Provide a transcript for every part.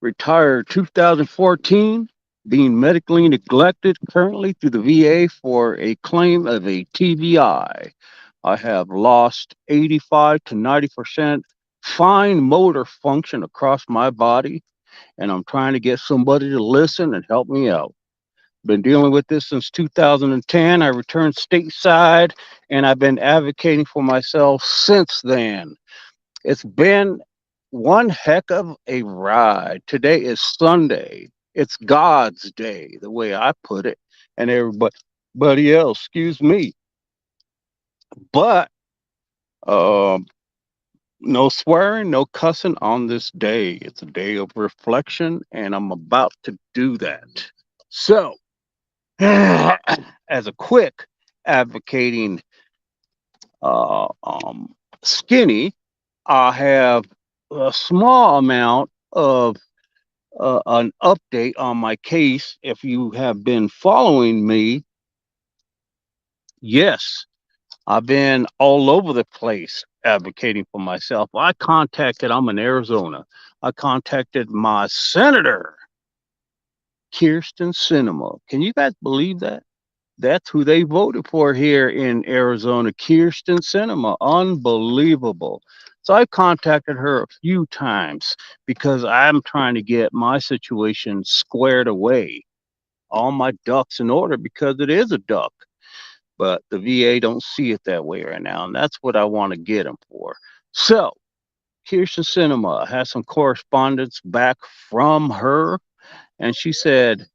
Retired 2014, being medically neglected currently through the VA for a claim of a TBI. I have lost 85 to 90% fine motor function across my body, and I'm trying to get somebody to listen and help me out. Been dealing with this since 2010. I returned stateside, and I've been advocating for myself since then. It's been one heck of a ride. Today is Sunday. It's God's day, the way I put it, and everybody else, excuse me. But um, no swearing, no cussing on this day. It's a day of reflection, and I'm about to do that. So, as a quick advocating uh, um, skinny, I have a small amount of an update on my case. If you have been following me, yes, I've been all over the place advocating for myself. I'm in Arizona. I contacted my senator, Kirsten Sinema. Can you guys believe that? That's who they voted for here in Arizona, Kirsten Sinema. Unbelievable. So I contacted her a few times because I'm trying to get my situation squared away, all my ducks in order because it is a duck. But the VA don't see it that way right now, and that's what I want to get them for. So Kirsten Sinema has some correspondence back from her, and she said,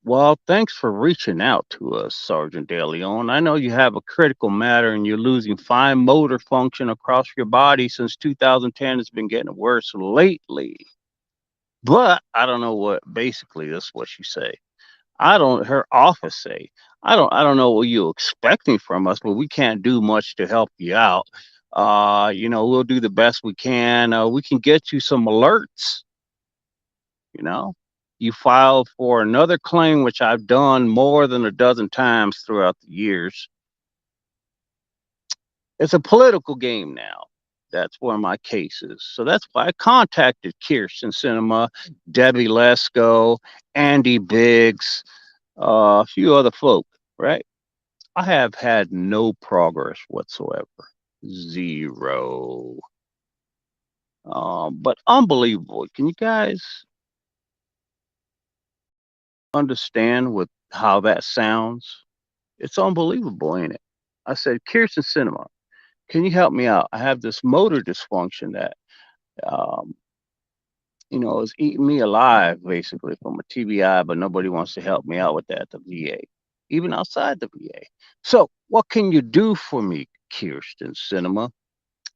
well, thanks for reaching out to us, Sergeant De Leon. I know you have a critical matter and you're losing fine motor function across your body since 2010. It's been getting worse lately. But I don't know what basically this is what she say. I don't her office say. I don't know what you're expecting from us, but we can't do much to help you out. We'll do the best we can. We can get you some alerts, you know. You filed for another claim, which I've done more than a dozen times throughout the years. It's a political game now. That's where my case is. So that's why I contacted Kirsten Cinema, Debbie Lesko, Andy Biggs, a few other folk, right? I have had no progress whatsoever. Zero. But unbelievable. Can you guys understand with how that sounds? It's unbelievable, ain't it? I said, Kirsten Cinema, can you help me out? I have this motor dysfunction that, um, is eating me alive, basically, from a TBI, but nobody wants to help me out with that at the VA, even outside the VA. So, what can you do for me, Kirsten Cinema?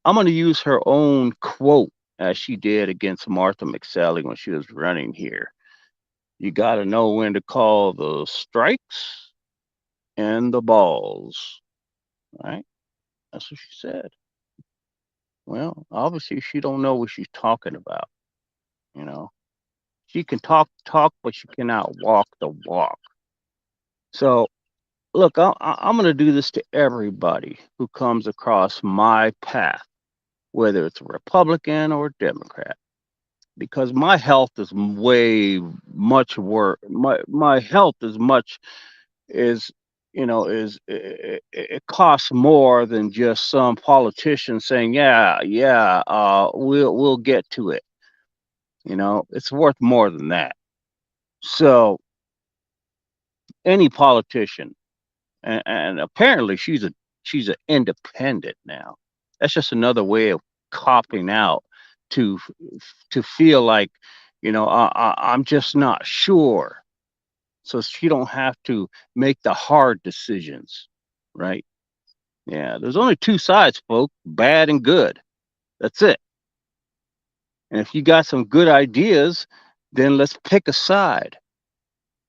I'm going to use her own quote as she did against Martha McSally when she was running here. You got to know when to call the strikes and the balls, right? That's what she said. Well, obviously she don't know what she's talking about, you know. She can talk, but she cannot walk the walk. So, look, I'm going to do this to everybody who comes across my path, whether it's a Republican or a Democrat, because my health is way much worse. My health is much is it costs more than just some politician saying, yeah, we'll get to it. It's worth more than that. So any politician, and apparently she's an independent now. That's just another way of copping out to to feel like, I'm just not sure, so she don't have to make the hard decisions, right? Yeah, there's only two sides, folks, bad and good. That's it. And if you got some good ideas, then let's pick a side.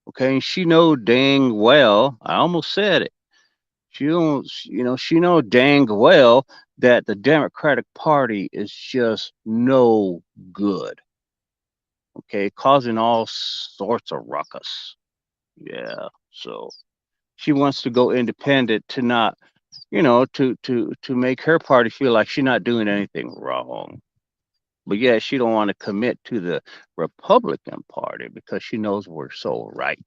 Okay, and she know dang well, I almost said it. She know dang well that the Democratic Party is just no good. Okay, causing all sorts of ruckus. Yeah, so she wants to go independent to not, to make her party feel like she's not doing anything wrong. but yet she don't want to commit to the Republican Party because she knows we're so right.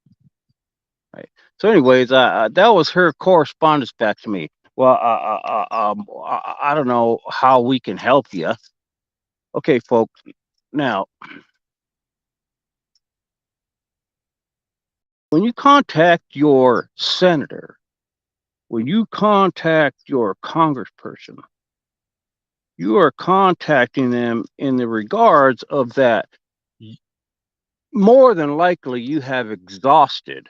Right. So, anyways, that was her correspondence back to me. Well, I don't know how we can help you. Okay, folks. Now, when you contact your senator, when you contact your congressperson, you are contacting them in the regards of that. More than likely, you have exhausted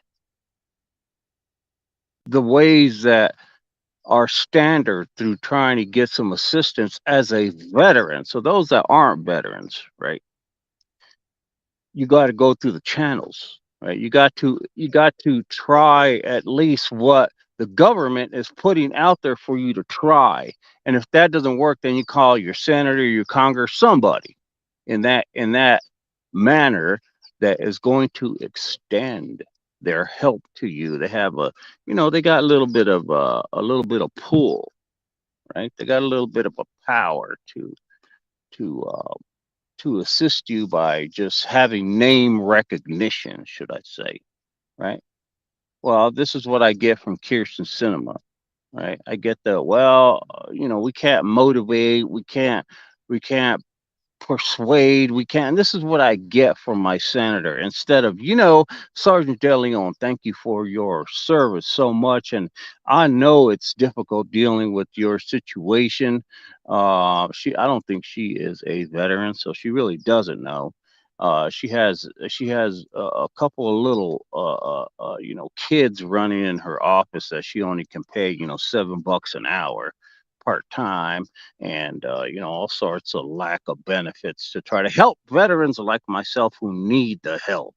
the ways that are standard through trying to get some assistance as a veteran. So those that aren't veterans, right? You got to go through the channels, right? You got to try at least what the government is putting out there for you to try. And if that doesn't work, then you call your senator, your Congress, somebody in that manner that is going to extend their help to you. They have they got a little bit of pull, right? They got a little bit of a power to to assist you by just having name recognition, should I say, right? Well, this is what I get from Kirsten Cinema, right? I get the we can't motivate, we can't persuade, we can. This is what I get from my senator instead of, Sergeant DeLeon, thank you for your service so much. And I know it's difficult dealing with your situation. I don't think she is a veteran, so she really doesn't know. She has a couple of little kids running in her office that she only can pay $7 an hour part time, and all sorts of lack of benefits to try to help veterans like myself who need the help.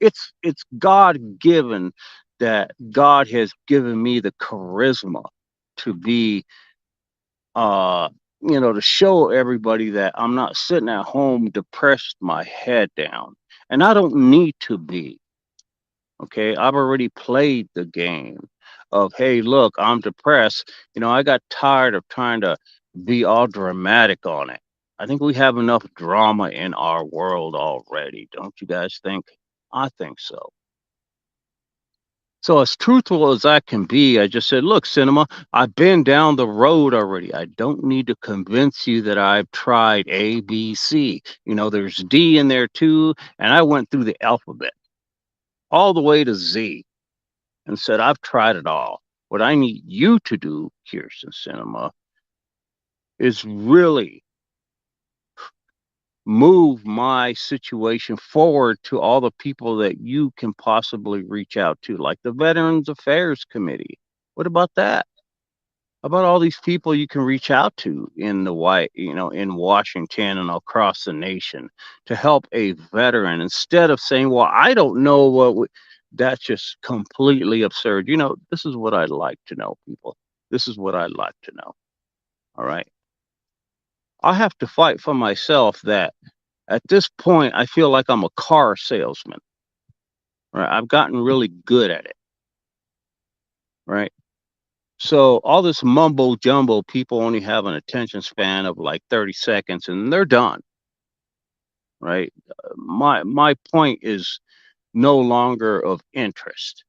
It's God given that God has given me the charisma to be to show everybody that I'm not sitting at home depressed my head down, and I don't need to be. Okay, I've already played the game of, hey, look, I'm depressed. I got tired of trying to be all dramatic on it. I think we have enough drama in our world already, don't you guys think? I think so. So, as truthful as I can be, I just said, look, cinema, I've been down the road already. I don't need to convince you that I've tried A, B, C. There's D in there too. And I went through the alphabet all the way to Z and said, I've tried it all. What I need you to do, Kirsten Cinema, is really move my situation forward to all the people that you can possibly reach out to, like the Veterans Affairs Committee. What about that? About all these people you can reach out to in in Washington and across the nation to help a veteran instead of saying, well, I don't know that's just completely absurd. This is what I'd like to know, people. This is what I'd like to know. All right. I have to fight for myself that at this point, I feel like I'm a car salesman. Right. I've gotten really good at it. Right. So all this mumbo jumbo, people only have an attention span of like 30 seconds and they're done, right? My point is no longer of interest.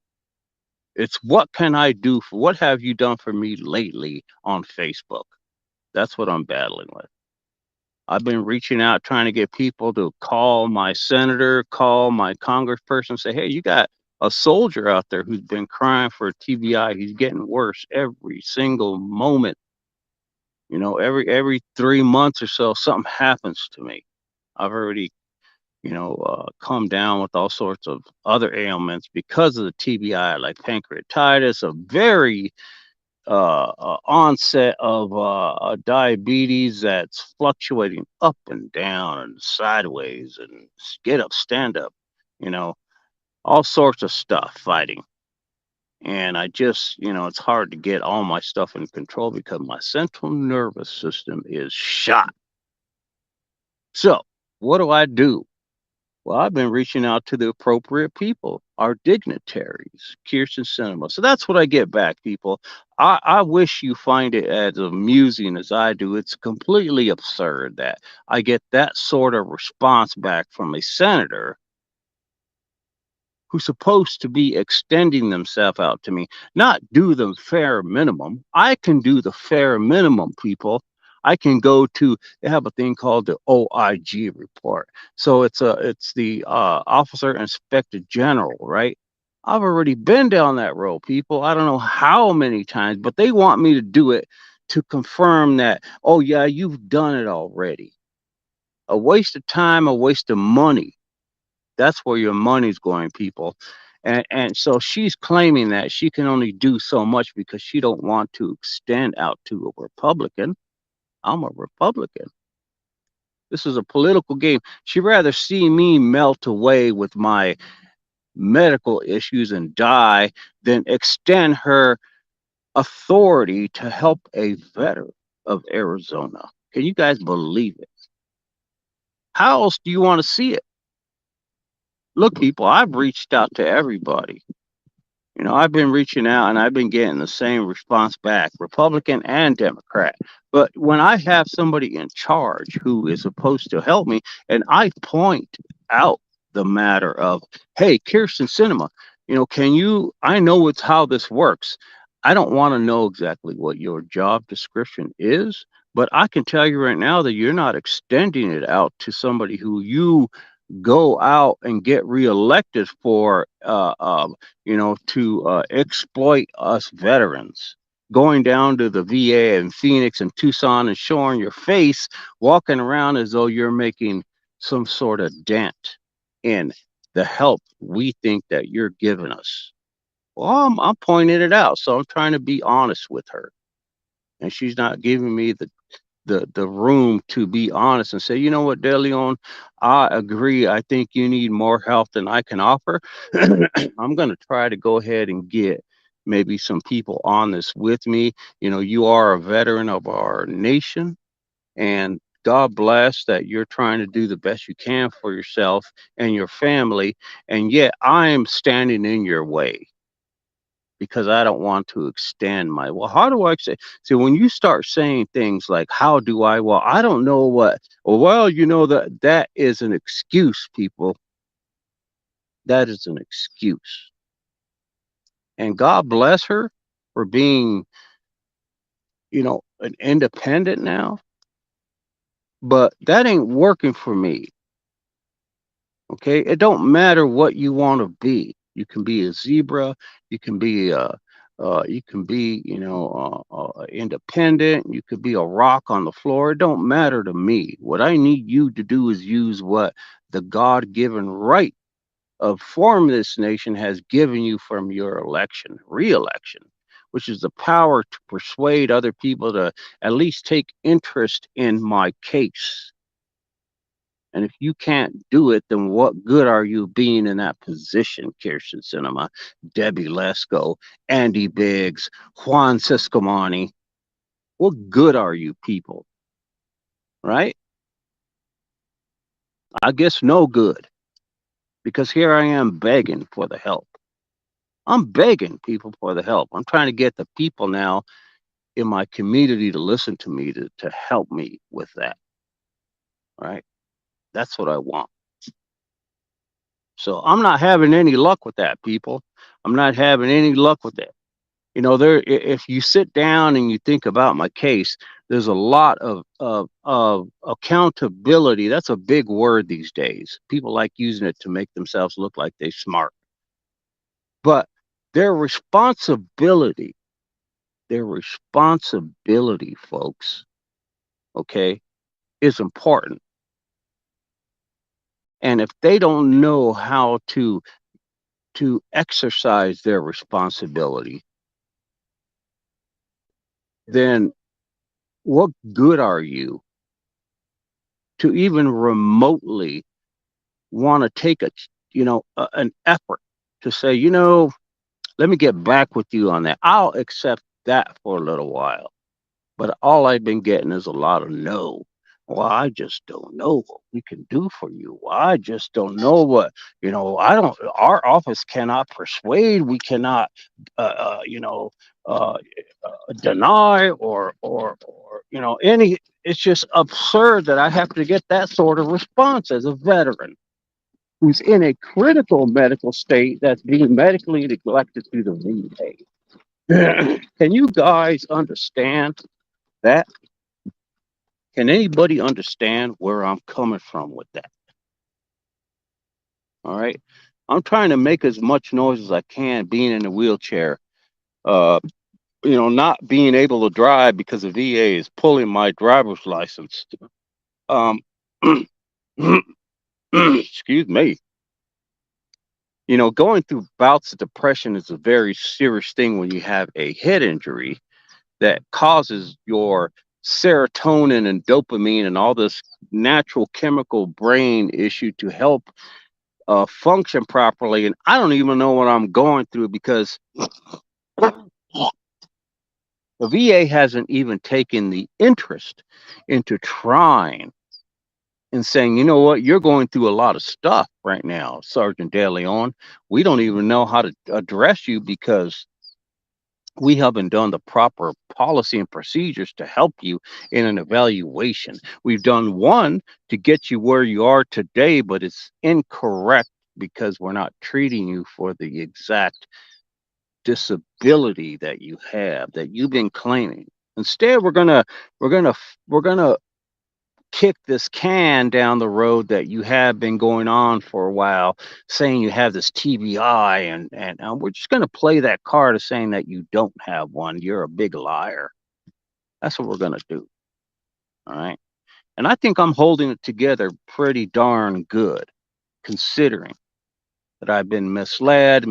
It's what can I do for what have you done for me lately on Facebook? That's what I'm battling with. I've been reaching out trying to get people to call my senator, call my congressperson, say, hey, you got a soldier out there who's been crying for TBI. He's getting worse every single moment. Every 3 months or so, something happens to me. I've already, come down with all sorts of other ailments because of the TBI, like pancreatitis, a very onset of diabetes that's fluctuating up and down and sideways and get up, stand up, you know, all sorts of stuff fighting. And I just, it's hard to get all my stuff in control because my central nervous system is shot. So, what do I do? Well, I've been reaching out to the appropriate people, our dignitaries, Kirsten Cinema. So that's what I get back, people. I wish you find it as amusing as I do. It's completely absurd that I get that sort of response back from a senator who's supposed to be extending themselves out to me, not do the fair minimum. I can do the fair minimum, people. I can go to, they have a thing called the OIG report. So it's the Officer Inspector General, right? I've already been down that road, people. I don't know how many times, but they want me to do it to confirm that, oh yeah, you've done it already. A waste of time, a waste of money. That's where your money's going, people. And so she's claiming that she can only do so much because she don't want to extend out to a Republican. I'm a Republican. This is a political game. She'd rather see me melt away with my medical issues and die than extend her authority to help a veteran of Arizona. Can you guys believe it? How else do you want to see it? Look, people, I've reached out to everybody. You know, I've been reaching out and I've been getting the same response back, Republican and Democrat. But when I have somebody in charge who is supposed to help me, and I point out the matter of, hey, Kirsten Cinema, you know, can you, I know it's how this works. I don't want to know exactly what your job description is, but I can tell you right now that you're not extending it out to somebody who you go out and get reelected for, to exploit us veterans. Going down to the VA in Phoenix and Tucson and showing your face, walking around as though you're making some sort of dent in the help we think that you're giving us. Well, I'm pointing it out, so I'm trying to be honest with her, and she's not giving me the room to be honest and say, you know what, De Leon, I agree. I think you need more help than I can offer. I'm going to try to go ahead and get maybe some people on this with me. You know, you are a veteran of our nation, and God bless that you're trying to do the best you can for yourself and your family. And yet I am standing in your way because I don't want to extend my, well, how do I say? See, when you start saying things like, how do I, well, I don't know what, well, you know, that is an excuse, people. That is an excuse. And God bless her for being, an independent now, but that ain't working for me. Okay, it don't matter what you want to be. You can be a zebra. You can be independent. You could be a rock on the floor. It don't matter to me. What I need you to do is use what the God-given right of form this nation has given you from your election, re-election, which is the power to persuade other people to at least take interest in my case. And if you can't do it, then what good are you being in that position, Kirsten Cinema, Debbie Lesko, Andy Biggs, Juan Ciscomani? What good are you people? Right? I guess no good. Because here I am begging for the help. I'm begging people for the help. I'm trying to get the people now in my community to listen to me, to help me with that. Right? That's what I want. So I'm not having any luck with that, people. I'm not having any luck with that. You know, if you sit down and you think about my case, there's a lot of accountability. That's a big word these days. People like using it to make themselves look like they're smart. But their responsibility, their responsibility, folks, okay, is important. And if they don't know how to exercise their responsibility, then what good are you to even remotely want to take an effort to say, let me get back with you on that. I'll accept that for a little while. But all I've been getting is a lot of no. Well, I just don't know what we can do for you. I just don't know what, I don't, our office cannot persuade, we cannot, uh, uh, you know, uh, deny any, it's just absurd that I have to get that sort of response as a veteran who's in a critical medical state that's being medically neglected through the VA. Can you guys understand that? Can anybody understand where I'm coming from with that? All right. I'm trying to make as much noise as I can being in a wheelchair. Uh, not being able to drive because the VA is pulling my driver's license. Um, excuse me. Going through bouts of depression is a very serious thing when you have a head injury that causes your serotonin and dopamine and all this natural chemical brain issue to help function properly. And I don't even know what I'm going through because the VA hasn't even taken the interest into trying and saying, you know what, you're going through a lot of stuff right now, Sergeant De Leon. We don't even know how to address you because we haven't done the proper policy and procedures to help you in an evaluation. We've done one to get you where you are today, but it's incorrect because we're not treating you for the exact disability that you have that you've been claiming. Instead, we're gonna kick this can down the road that you have been going on for a while, saying you have this TBI, and we're just gonna play that card of saying that you don't have one. You're a big liar. That's what we're gonna do. All right. And I think I'm holding it together pretty darn good, considering that I've been misled,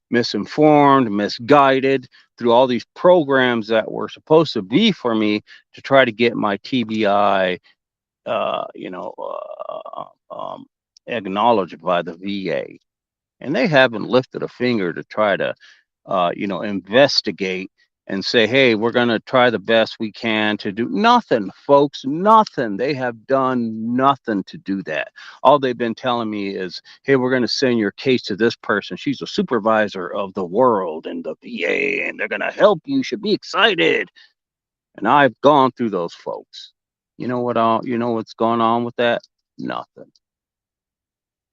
misinformed, misguided through all these programs that were supposed to be for me to try to get my TBI, uh, you know, uh, um, acknowledged by the VA, and they haven't lifted a finger to try to, investigate and say, hey, we're going to try the best we can to do nothing, folks, nothing. They have done nothing to do that. All they've been telling me is, hey, we're going to send your case to this person. She's a supervisor of the world in the VA, and they're going to help you. You should be excited. And I've gone through those folks. You know what's going on with that? Nothing.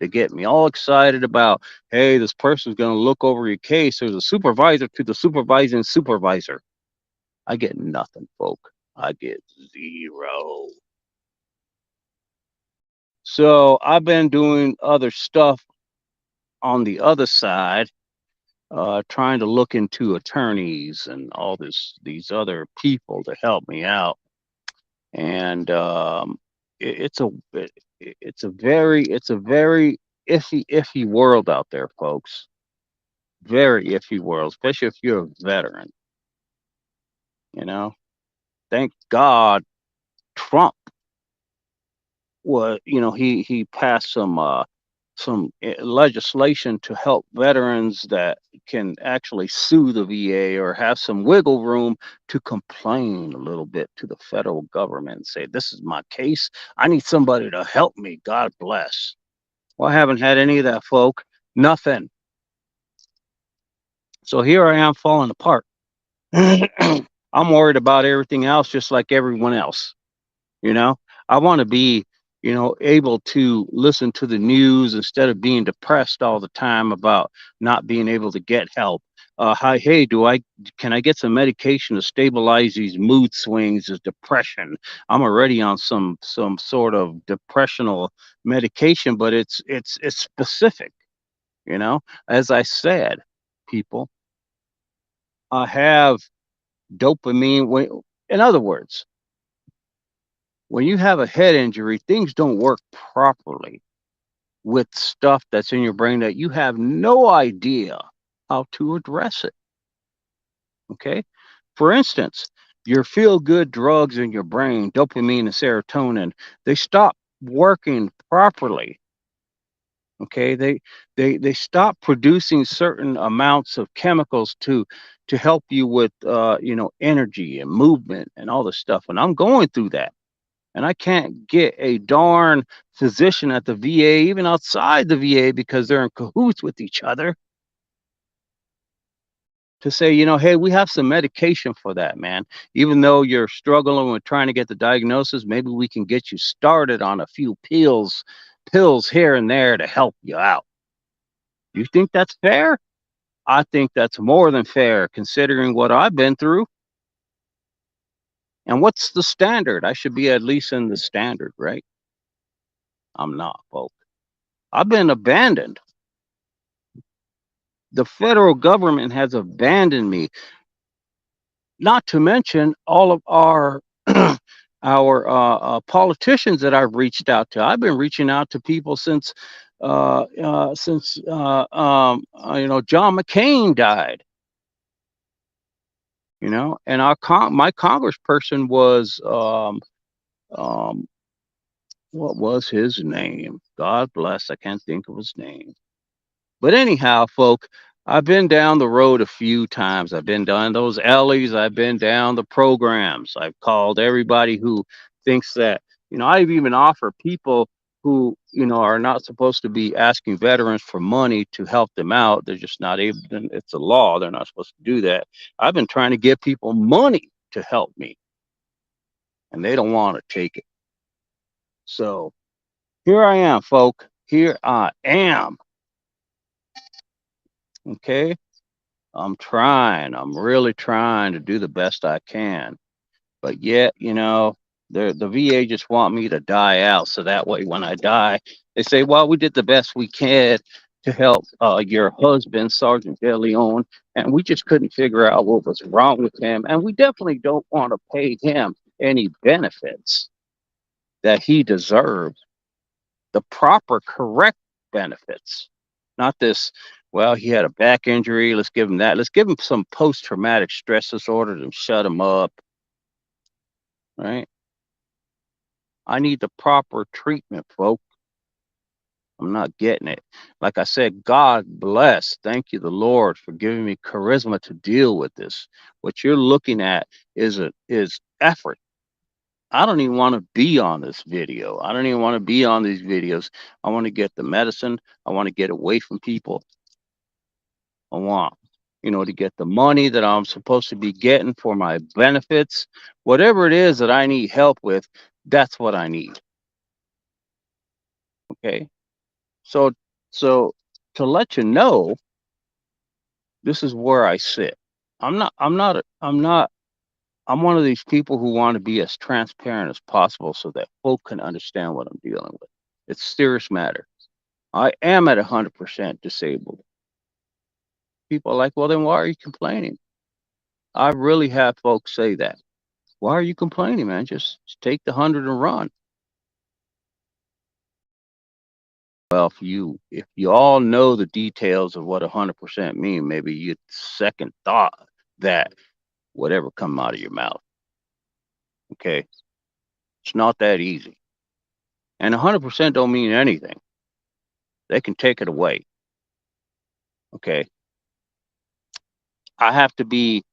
They get me all excited about, hey, this person's going to look over your case. There's a supervisor to the supervising supervisor. I get nothing, folk. I get zero. So I've been doing other stuff on the other side, trying to look into attorneys and all these other people to help me out. And it's a it's a very iffy world out there, folks. Very iffy world, especially if you're a veteran. You know, thank God Trump was, he passed some legislation to help veterans that can actually sue the VA or have some wiggle room to complain a little bit to the federal government and say, this is my case. I need somebody to help me. God bless. Well, I haven't had any of that, folk. Nothing. So here I am falling apart. I'm worried about everything else just like everyone else. You know, I want to be, able to listen to the news instead of being depressed all the time about not being able to get help. Hi, hey, can I get some medication to stabilize these mood swings, this depression? I'm already on some sort of depressional medication, but it's specific, you know. As I said, people, I have dopamine. In other words, when you have a head injury, things don't work properly with stuff that's in your brain that you have no idea how to address it. Okay. For instance, your feel good drugs in your brain, dopamine and serotonin, they stop working properly. Okay. They stop producing certain amounts of chemicals to help you with energy and movement and all this stuff. And I'm going through that. And I can't get a darn physician at the VA, even outside the VA, because they're in cahoots with each other, to say, hey, we have some medication for that, man. Even though you're struggling with trying to get the diagnosis, maybe we can get you started on a few pills here and there to help you out. You think that's fair? I think that's more than fair, considering what I've been through. And what's the standard? I should be at least in the standard, right? I'm not, folks. I've been abandoned. The federal government has abandoned me. Not to mention all of our our politicians that I've reached out to. I've been reaching out to people since John McCain died. And my congressperson was what was his name? God bless. I can't think of his name. But anyhow, folk, I've been down the road a few times. I've been down those alleys. I've been down the programs. I've called everybody who thinks that, I've even offered people who, are not supposed to be asking veterans for money to help them out. They're just not able. It's a law. They're not supposed to do that. I've been trying to get people money to help me, and they don't want to take it. So here I am, folk. Here I am. Okay. I'm trying. I'm really trying to do the best I can. But yet, the VA just want me to die out. So that way, when I die, they say, well, we did the best we can to help your husband, Sergeant De Leon, and we just couldn't figure out what was wrong with him. And we definitely don't want to pay him any benefits that he deserves, the proper, correct benefits, not this. Well, he had a back injury. Let's give him that. Let's give him some post-traumatic stress disorder and shut him up. Right? I need the proper treatment, folks. I'm not getting it. Like I said, God bless. Thank you, the Lord, for giving me charisma to deal with this. What you're looking at is effort. I don't even want to be on this video. I don't even want to be on these videos. I want to get the medicine. I want to get away from people. I want, to get the money that I'm supposed to be getting for my benefits. Whatever it is that I need help with, that's what I need. Okay. So, so to let you know, this is where I sit. I'm one of these people who want to be as transparent as possible so that folk can understand what I'm dealing with. It's a serious matter. I am at 100% disabled. People are like, well, then why are you complaining? I really have folks say that. Why are you complaining, man? Just take the 100 and run. Well, if you all know the details of what 100% mean, maybe you second thought that whatever come out of your mouth. Okay, it's not that easy, and 100% don't mean anything. They can take it away. Okay, I have to be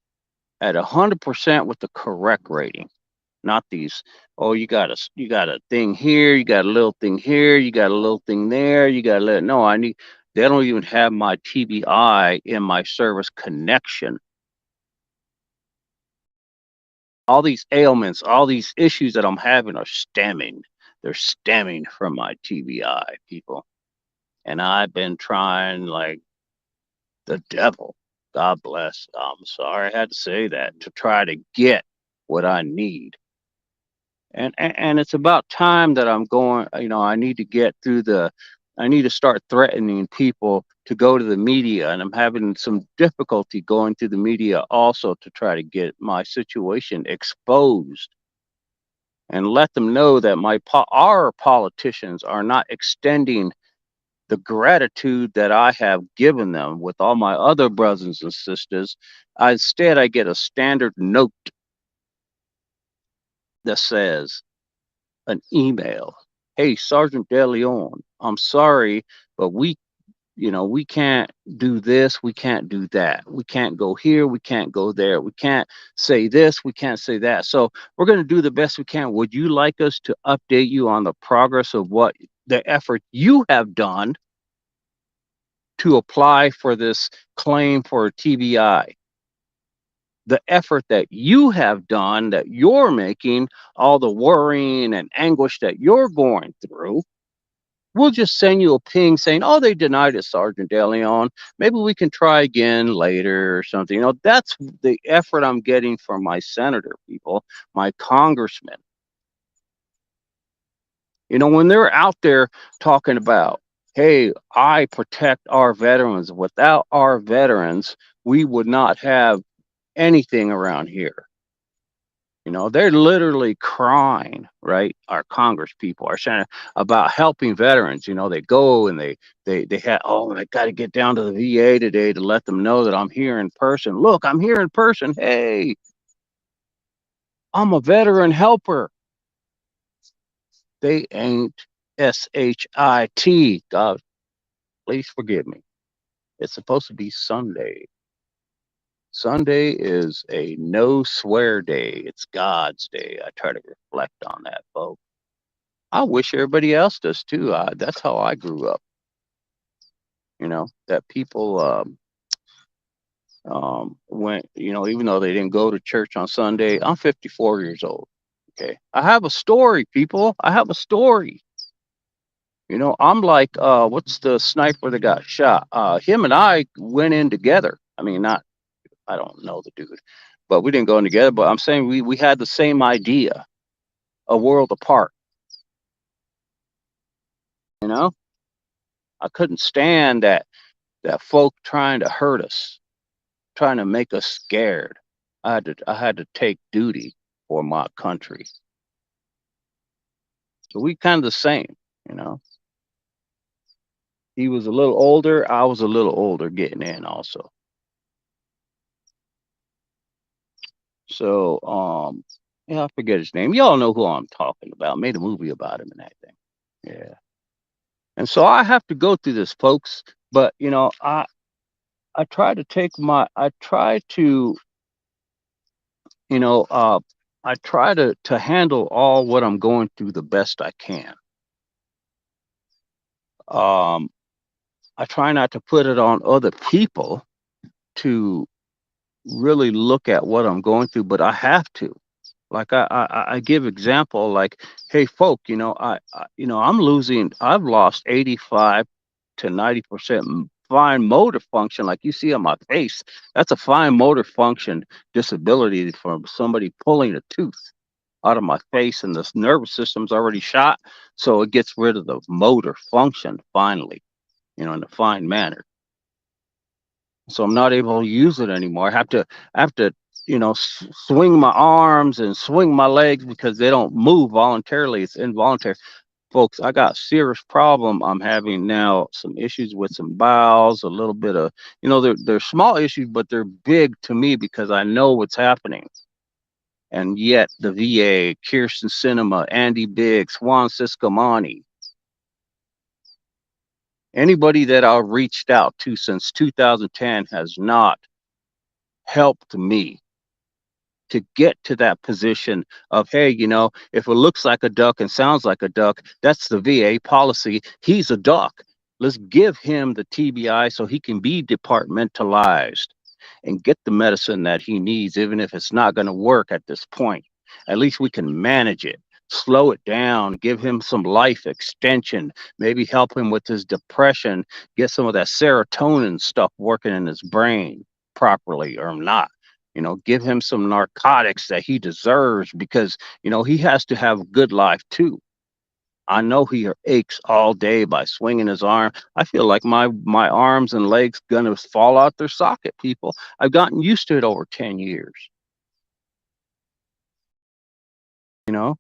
at 100% with the correct rating, not these. Oh, you got a thing here, you got a little thing here, you got a little thing there, you got a little. No, I need. They don't even have my TBI in my service connection. All these ailments, all these issues that I'm having are stemming. They're stemming from my TBI, people. And I've been trying like the devil. God bless. I'm sorry I had to say that, to try to get what I need. And it's about time that I'm going, I need to get through I need to start threatening people to go to the media, and I'm having some difficulty going to the media also to try to get my situation exposed and let them know that our politicians are not extending the gratitude that I have given them with all my other brothers and sisters. Instead, I get a standard note that says, an email. Hey, Sergeant De Leon, I'm sorry, but we we can't do this, we can't do that, we can't go here, we can't go there, we can't say this, we can't say that. So we're going to do the best we can. Would you like us to update you on the progress of what the effort you have done to apply for this claim for TBI? The effort that you have done, that you're making, all the worrying and anguish that you're going through. We'll just send you a ping saying, "Oh, they denied it, Sergeant De Leon. Maybe we can try again later or something." That's the effort I'm getting from my senator people, my congressmen. When they're out there talking about, "Hey, I protect our veterans. Without our veterans, we would not have anything around here." They're literally crying, right? Our Congress people are saying about helping veterans. They go and they had, "Oh, I got to get down to the VA today to let them know that I'm here in person. Look, I'm here in person. Hey, I'm a veteran helper." They ain't SHIT. God, please forgive me. It's supposed to be Sunday. Sunday is a no swear day. It's God's day. I try to reflect on that, folks. I wish everybody else does too. That's how I grew up. That people went, even though they didn't go to church on Sunday. I'm 54 years old. Okay. I have a story, people. I have a story. I'm like, what's the sniper that got shot? Him and I went in together. I mean, not, I don't know the dude, but we didn't go in together. But I'm saying we had the same idea, a world apart. You know, I couldn't stand that folk trying to hurt us, trying to make us scared. I had to take duty for my country. So we kind of the same, you know. He was a little older, I was a little older getting in also. So yeah, I forget his name. Y'all know who I'm talking about. Made a movie about him and that thing. Yeah. And so I have to go through this, folks. But I try to I try to, you know, uh I try to handle all what I'm going through the best I can. Um, I try not to put it on other people to really look at what I'm going through, but I have to. Like I give example like, "Hey, folk, I'm losing. I've lost 85 to 90% fine motor function, like you see on my face. That's a fine motor function disability from somebody pulling a tooth out of my face, and the nervous system's already shot, so it gets rid of the motor function finally, in a fine manner. So I'm not able to use it anymore. I have to swing my arms and swing my legs because they don't move voluntarily. It's involuntary. Folks, I got serious problem. I'm having now some issues with some bowels, a little bit of, they're small issues, but they're big to me because I know what's happening. And yet the VA, Kirsten Cinema, Andy Biggs, Juan Ciscomani, anybody that I've reached out to since 2010 has not helped me to get to that position of, "Hey, if it looks like a duck and sounds like a duck, that's the VA policy. He's a duck. Let's give him the TBI so he can be departmentalized and get the medicine that he needs, even if it's not going to work at this point. At least we can manage it, slow it down, give him some life extension, maybe help him with his depression, get some of that serotonin stuff working in his brain properly or not. Give him some narcotics that he deserves because, he has to have a good life too." I know he aches all day by swinging his arm. I feel like my arms and legs gonna fall out their socket, people. I've gotten used to it over 10 years. You know,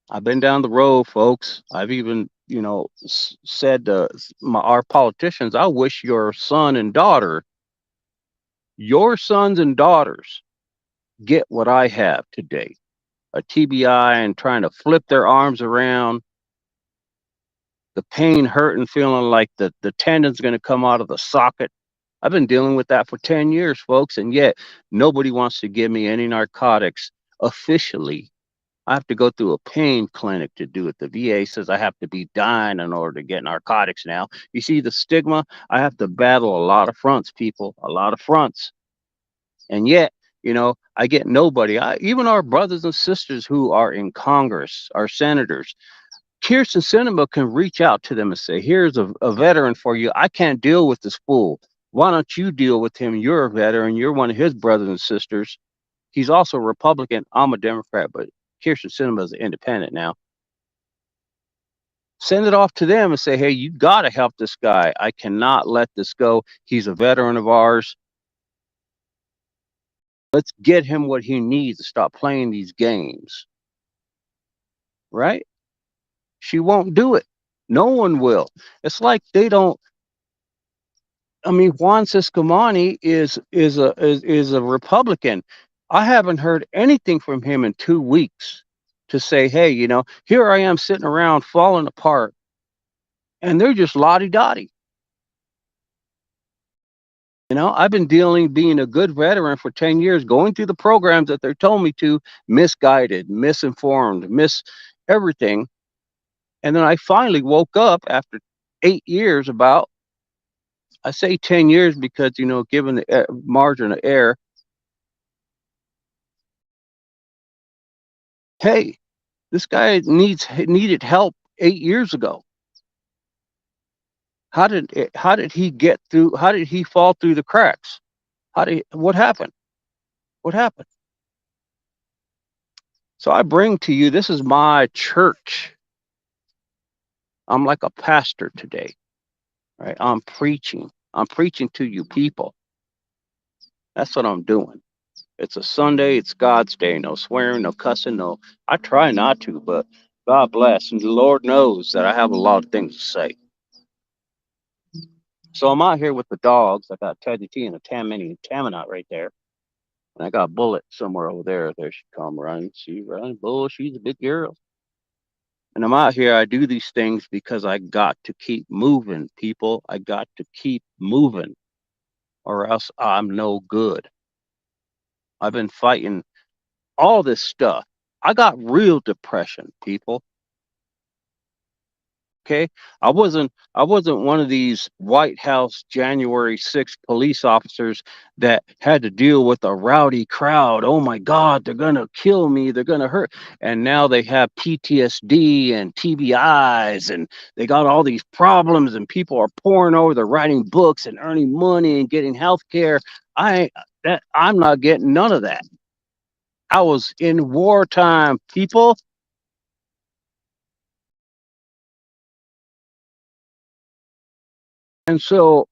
I've been down the road, folks. I've even, said to our politicians, "I wish your sons and daughters get what I have today, a TBI and trying to flip their arms around the pain hurting, feeling like the tendon's going to come out of the socket. I've been dealing with that for 10 years, folks, and yet nobody wants to give me any narcotics officially. I have to go through a pain clinic to do it. The VA says I have to be dying in order to get narcotics now. You see the stigma? I have to battle a lot of fronts, people, a lot of fronts. And yet, I get nobody. Even our brothers and sisters who are in Congress, our senators, Kirsten Cinema can reach out to them and say, here's a veteran for you. I can't deal with this fool. Why don't you deal with him? You're a veteran. You're one of his brothers and sisters. He's also a Republican. I'm a Democrat, but Kirsten Cinema is an independent now. Send it off to them and say, hey, you got to help this guy. I cannot let this go. He's a veteran of ours. Let's get him what he needs to stop playing these games. Right? She won't do it. No one will. It's like they don't. I mean, Juan Ciscomani is a Republican. I haven't heard anything from him in 2 weeks to say, hey, here I am sitting around falling apart, and they're just lottie-dottie. I've been being a good veteran for 10 years, going through the programs that they told me to, misguided, misinformed, everything. And then I finally woke up after 8 years I say 10 years because, given the margin of error, hey, this guy needed help 8 years ago. How did he get through? How did he fall through the cracks? What happened? What happened? So I bring to you, this is my church. I'm like a pastor today, right? I'm preaching to you people. That's what I'm doing. It's a Sunday. It's God's day. No swearing, no cussing, no. I try not to, but God bless. And the Lord knows that I have a lot of things to say. So I'm out here with the dogs. I got Teddy T and a Tamanite right there. And I got Bullet somewhere over there. There she come running. She running. Bull, she's a big girl. And I'm out here. I do these things because I got to keep moving, people. I got to keep moving, or else I'm no good. I've been fighting all this stuff. I got real depression, people. Okay, I wasn't one of these White House January 6th police officers that had to deal with a rowdy crowd. Oh my God, they're gonna kill me, they're gonna hurt. And now they have PTSD and TBIs, and they got all these problems, and people are pouring over, they're writing books and earning money and getting health care. I'm not getting none of that. I was in wartime, people. And so,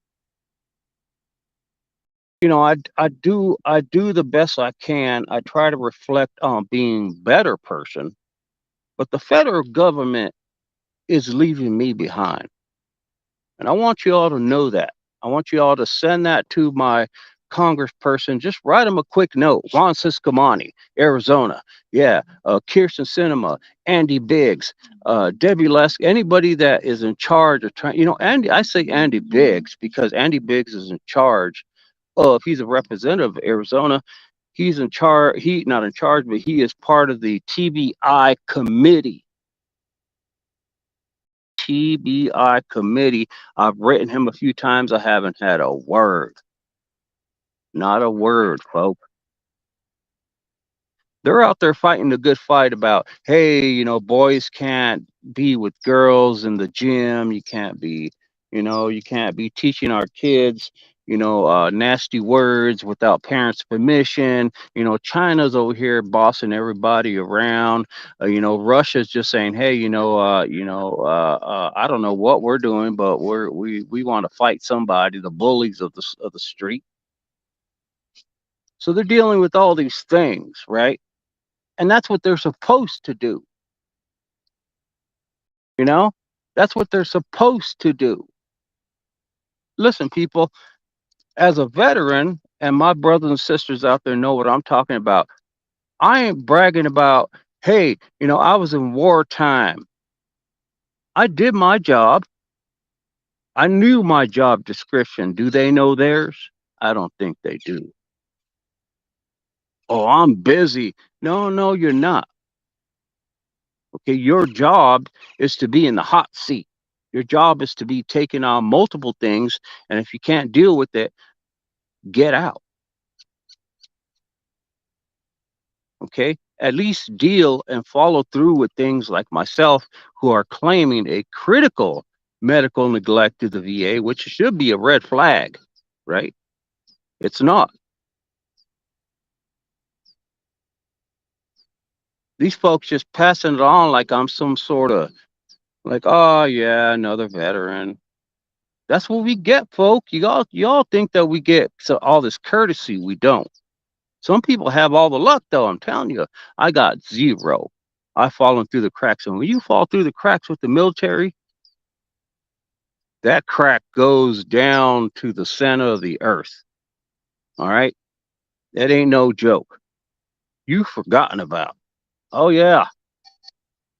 I do the best I can. I try to reflect on being better person, but the federal government is leaving me behind. And I want you all to know that. I want you all to send that to my congressperson. Just write him a quick note. Juan Ciscomani, Arizona. Yeah. Kirsten Cinema, Andy Biggs, Debbie Lesk, anybody that is in charge of trying, Andy, I say Andy Biggs because Andy Biggs is in charge. If he's a representative of Arizona, he's in charge. He not in charge, but he is part of the TBI committee. TBI committee. I've written him a few times. I haven't had a word. Not a word, folks. They're out there fighting the good fight about, hey, boys can't be with girls in the gym. You can't be teaching our kids, nasty words without parents' permission. China's over here bossing everybody around. Russia's just saying, hey, I don't know what we're doing, but we want to fight somebody, the bullies of the street. So they're dealing with all these things, right? And that's what they're supposed to do. That's what they're supposed to do. Listen, people, as a veteran, and my brothers and sisters out there know what I'm talking about. I ain't bragging about, hey, I was in wartime. I did my job. I knew my job description. Do they know theirs? I don't think they do. Oh, I'm busy. No, no, you're not. Okay, your job is to be in the hot seat. Your job is to be taking on multiple things, and if you can't deal with it, get out. Okay, at least deal and follow through with things like myself, who are claiming a critical medical neglect to the VA, which should be a red flag, right? It's not. These folks just passing it on like I'm some sort of like, oh yeah, another veteran. That's what we get, folk. Y'all think that we get all this courtesy. We don't. Some people have all the luck, though. I'm telling you, I got zero. I've fallen through the cracks, and when you fall through the cracks with the military, that crack goes down to the center of the earth. All right, that ain't no joke. You've forgotten about. Oh yeah,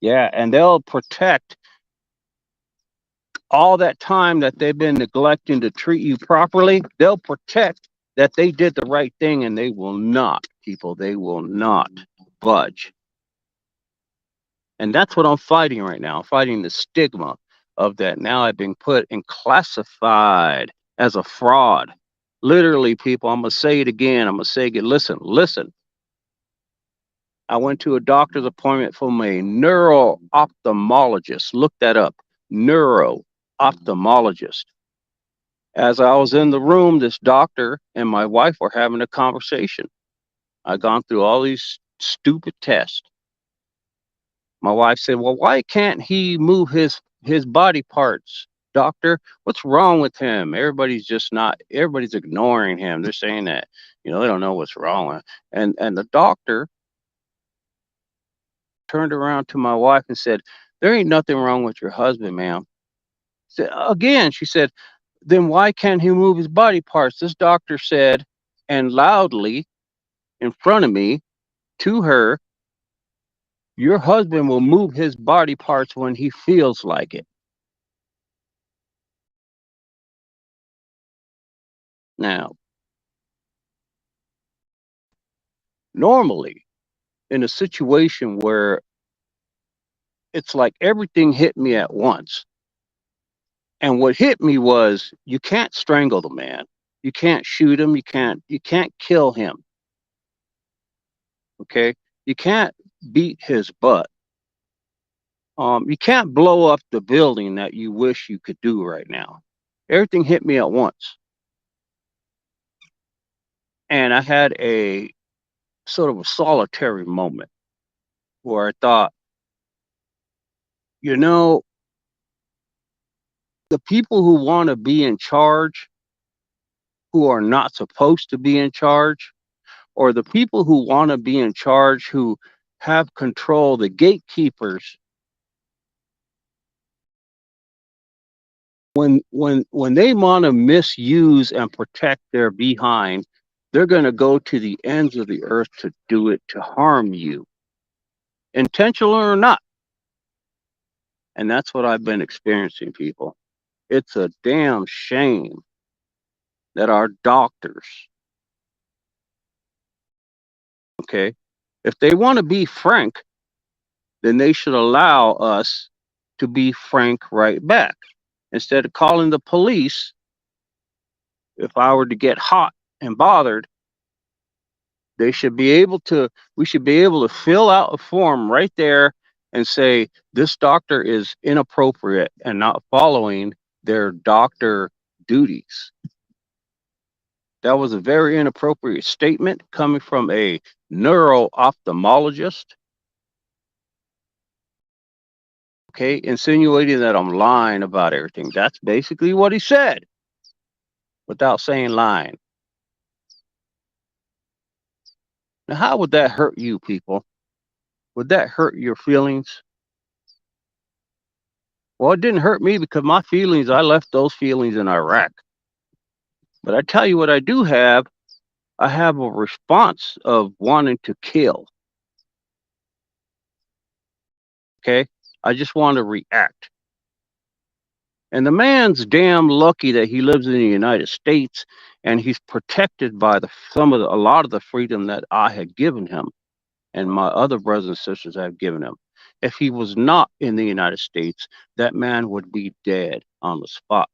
yeah, and they'll protect all that time that they've been neglecting to treat you properly. They'll protect that they did the right thing, and they will not, people. They will not budge. And that's what I'm fighting right now. I'm fighting the stigma of that. Now I've been put and classified as a fraud. Literally, people, I'm going to say it again. I'm going to say it again. Listen, listen. I went to a doctor's appointment from a neuro ophthalmologist. Look that up. Neuro ophthalmologist. As I was in the room, this doctor and my wife were having a conversation. I'd gone through all these stupid tests. My wife said, well, why can't he move his body parts, doctor? What's wrong with him? Everybody's ignoring him. They're saying that, they don't know what's wrong with him. And the doctor turned around to my wife and said, there ain't nothing wrong with your husband, ma'am. Again, she said, then why can't he move his body parts? This doctor said, and loudly in front of me to her, your husband will move his body parts when he feels like it. Now, normally in a situation where it's like everything hit me at once, and what hit me was you can't strangle the man, you can't shoot him, you can't kill him, okay, you can't beat his butt, you can't blow up the building that you wish you could do right now. Everything hit me at once, and I had a sort of a solitary moment where I thought, you know, the people who want to be in charge, who are not supposed to be in charge, or the people who want to be in charge, who have control, the gatekeepers, when they want to misuse and protect their behind, they're going to go to the ends of the earth to do it, to harm you, intentional or not. And that's what I've been experiencing, people. It's a damn shame that our doctors, okay, if they want to be frank, then they should allow us to be frank right back. Instead of calling the police, if I were to get hot and bothered, we should be able to fill out a form right there and say, this doctor is inappropriate and not following their doctor duties. That was a very inappropriate statement coming from a neuro ophthalmologist. Okay, insinuating that I'm lying about everything. That's basically what he said, without saying lying. Now, how would that hurt you, people? Would that hurt your feelings? Well, it didn't hurt me because my feelings, I left those feelings in Iraq. But I tell you what I do have, I have a response of wanting to kill. Okay? I just want to react. And the man's damn lucky that he lives in the United States and he's protected by a lot of the freedom that I had given him and my other brothers and sisters have given him. If he was not in the United States, that man would be dead on the spot.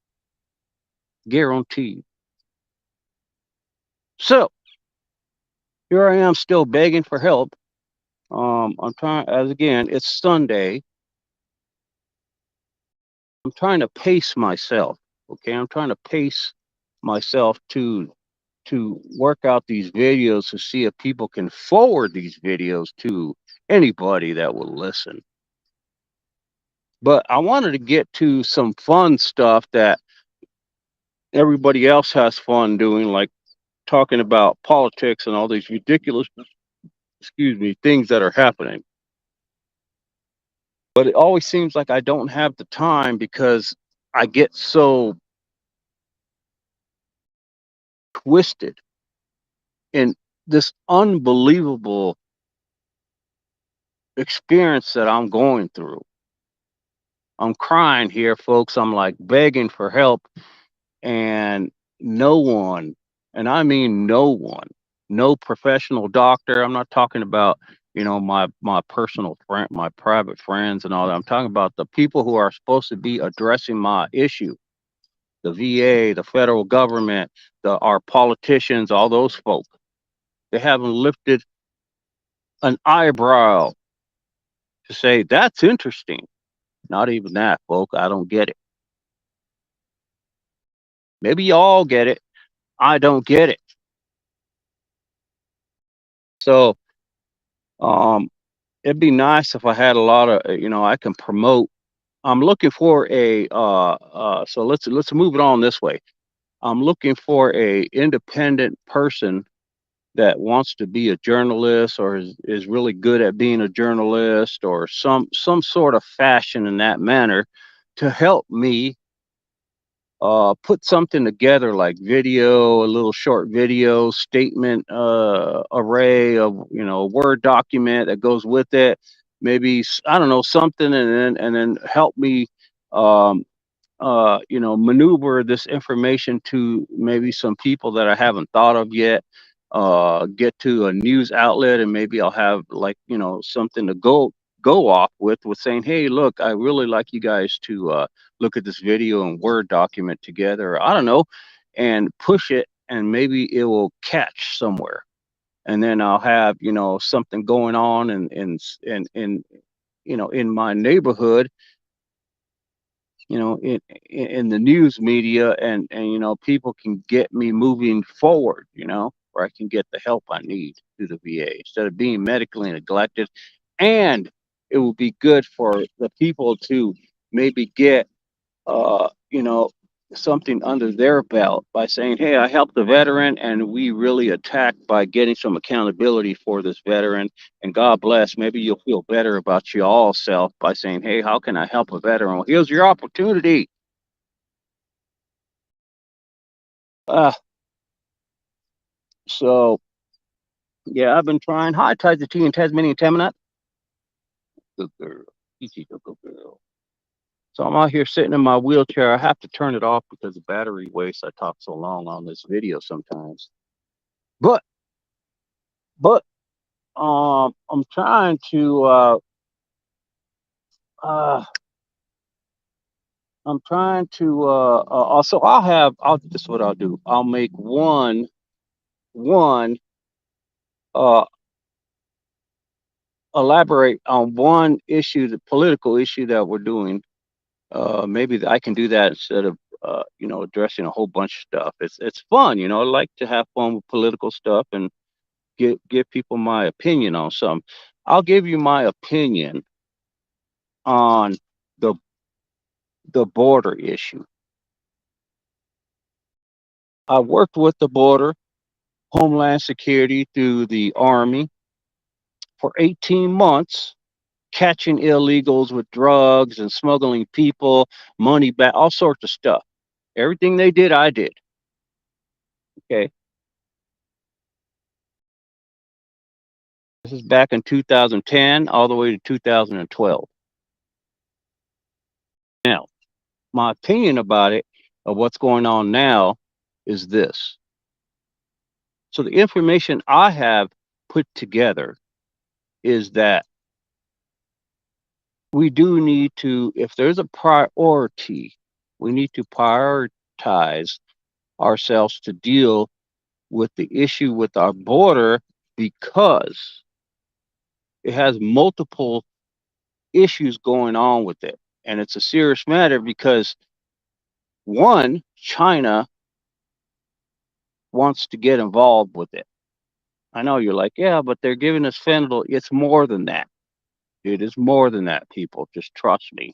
Guaranteed. So here I am still begging for help. I'm trying, as again, it's Sunday. I'm trying to pace myself. Okay, I'm trying to pace myself to work out these videos to see if people can forward these videos to anybody that will listen. But I wanted to get to some fun stuff that everybody else has fun doing, like talking about politics and all these ridiculous, excuse me, things that are happening. But it always seems like I don't have the time because I get so twisted in this unbelievable experience that I'm going through. I'm crying here, folks. I'm like begging for help, and no one, and I mean no one, no professional doctor. I'm not talking about, my personal friend, my private friends and all that. I'm talking about the people who are supposed to be addressing my issue. The VA, the federal government, our politicians, all those folk. They haven't lifted an eyebrow to say that's interesting. Not even that, folk. I don't get it. Maybe y'all get it. I don't get it. So, um, it'd be nice if I had a lot of, I can promote. I'm looking for so let's move it on this way. I'm looking for a independent person that wants to be a journalist or is really good at being a journalist or some sort of fashion in that manner to help me put something together like video, a little short video statement array of, a Word document that goes with it. Maybe I don't know something, and then help me um, maneuver this information to maybe some people that I haven't thought of yet. Get to a news outlet, and maybe I'll have like something to go off with saying, hey, look, I really like you guys to look at this video and Word document together. Or I don't know, and push it, and maybe it will catch somewhere. And then I'll have something going on in my neighborhood, in the news media, and people can get me moving forward, where I can get the help I need through the VA instead of being medically neglected. And it will be good for the people to maybe get uh you know something under their belt by saying, hey, I helped the veteran and we really attacked by getting some accountability for this veteran, and God bless, maybe you'll feel better about your all self by saying, hey, how can I help a veteran? Well, here's your opportunity. uh so yeah, I've been trying. Hi, Tides of Tea and Tasmanian Tamanat. Good girl. Easy, good girl. So I'm out here sitting in my wheelchair. I have to turn it off because the battery wastes. I talk so long on this video sometimes. But but I'm trying to uh also I'll this is what I'll do. I'll make one uh elaborate on one issue, the political issue that we're doing. Maybe I can do that instead of addressing a whole bunch of stuff. It's fun, I like to have fun with political stuff and give people my opinion on something. I'll give you my opinion on the the border issue. I worked with the border, Homeland Security through the Army for 18 months, catching illegals with drugs and smuggling people, money back, all sorts of stuff. Everything they did, I did. Okay. This is back in 2010 all the way to 2012. Now, my opinion about it, of what's going on now, is this. So the information I have put together is that we do need to, if there's a priority, we need to prioritize ourselves to deal with the issue with our border, because it has multiple issues going on with it. And it's a serious matter because, one, China wants to get involved with it. I know you're like, yeah, but they're giving us fentanyl. It's more than that. It is more than that, people. Just trust me.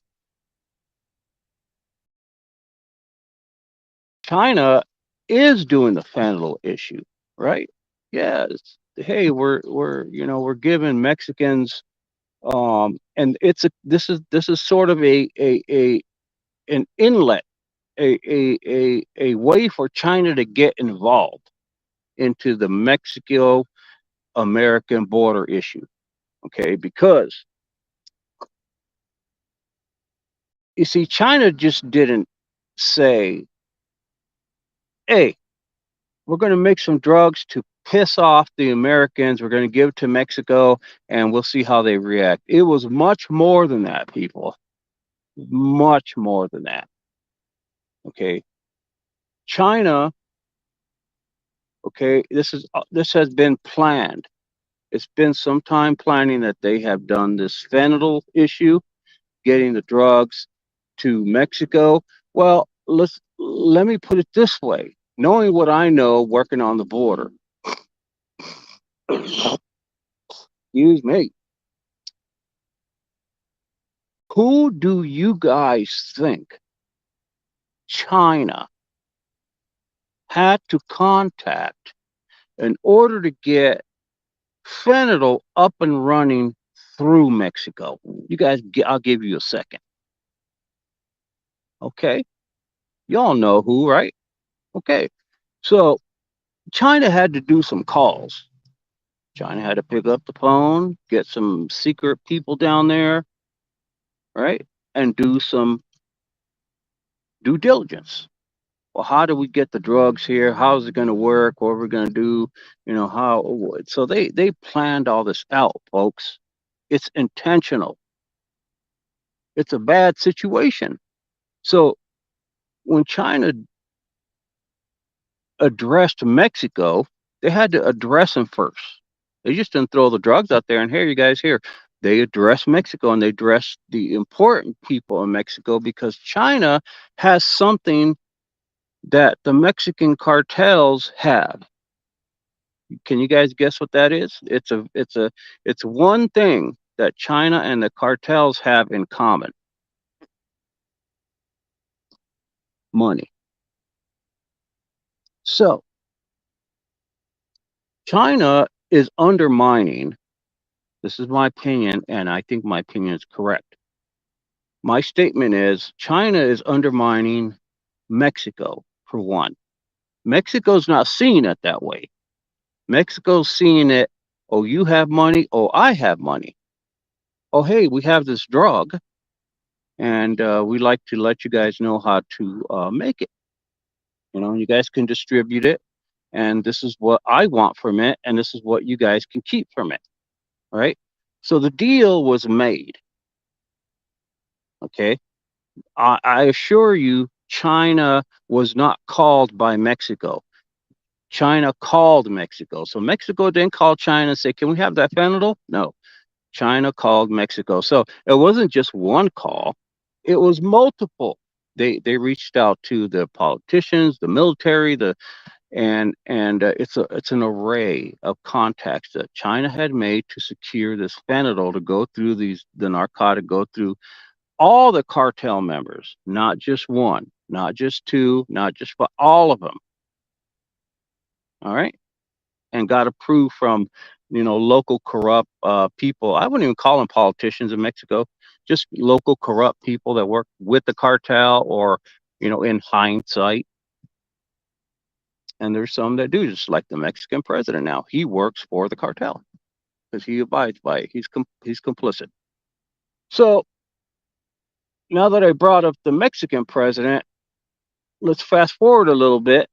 China is doing the fentanyl issue, right? Yes. Hey, we're giving Mexicans, and this is sort of a an inlet, a way for China to get involved into the Mexico American border issue. Okay, because you see, China just didn't say, hey, we're going to make some drugs to piss off the Americans. We're going to give it to Mexico and we'll see how they react. It was much more than that, people. Much more than that. Okay. China, okay, this has been planned. It's been some time planning that they have done this fentanyl issue, getting the drugs to Mexico. Well, let me put it this way. Knowing what I know working on the border, excuse me, who do you guys think China had to contact in order to get fentanyl up and running through Mexico? You guys, I'll give you a second. Okay. Y'all know who, right? Okay. So China had to do some calls. China had to pick up the phone, get some secret people down there, right? And do some due diligence. Well, how do we get the drugs here? How's it going to work? What are we going to do? How? So they planned all this out, folks. It's intentional. It's a bad situation. So when China addressed Mexico, they had to address them first. They just didn't throw the drugs out there and here, you guys, here. They addressed Mexico and they addressed the important people in Mexico because China has something that the Mexican cartels have. Can you guys guess what that is? It's one thing that China and the cartels have in common. Money. So China is undermining, this is my opinion, and I think my opinion is correct. My statement is China is undermining Mexico, for one. Mexico's not seeing it that way. Mexico's seeing it, oh, you have money, oh, I have money. Oh, hey, we have this drug, and we like to let you guys know how to make it. You guys can distribute it, and this is what I want from it, and this is what you guys can keep from it. Right? So the deal was made. Okay. I assure you, China was not called by Mexico. China called Mexico. So Mexico didn't call China and say, can we have that fentanyl? No. China called Mexico. So it wasn't just one call, it was multiple. They reached out to the politicians, the military, and it's an array of contacts that China had made to secure this fentanyl to go through the narcotic, go through all the cartel members, not just one, not just two, not just for all of them. All right. And got approved from, local corrupt people. I wouldn't even call them politicians in Mexico, just local corrupt people that work with the cartel or, in hindsight. And there's some that do, just like the Mexican president now. He works for the cartel because he abides by it. He's complicit. So Now that I brought up the Mexican president, let's fast forward a little bit,